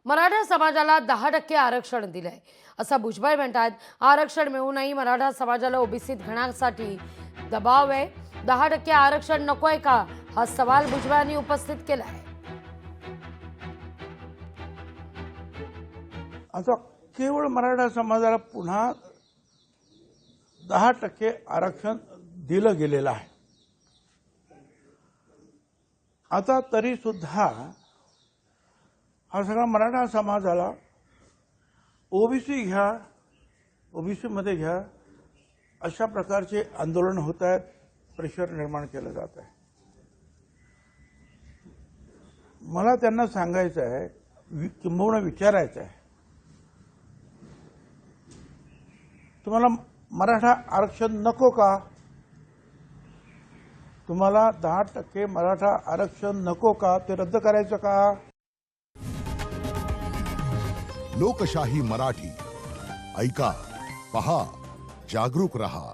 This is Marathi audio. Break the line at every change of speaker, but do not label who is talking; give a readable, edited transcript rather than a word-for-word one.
मराठा समाजाला 10% आरक्षण दिलंय असं भुजबळ म्हणतात। आरक्षण मिळूनही मराठा समाजाला ओबीसीत घेण्यासाठी दबाव आहे। 10% आरक्षण नकोय का हा सवाल भुजबळांनी उपस्थित केलाय।
आता केवळ मराठा समाजाला पुन्हा 10% आरक्षण दिलं गेलेलं आहे। आता तरी सुद्धा हा सगळा मराठा समाजाला ओबीसी घ्या, ओबीसी मध्ये घ्या अशा प्रकारचे आंदोलन होत आहेत, प्रेशर निर्माण केलं जात आहे। मला त्यांना सांगायचं आहे, किंबहुना विचारायचं आहे, तुम्हाला मराठा आरक्षण नको का? तुम्हाला 10% मराठा आरक्षण नको का? ते रद्द करायचं का?
लोकशाही मराठी ऐका, पहा, जागरूक रहा।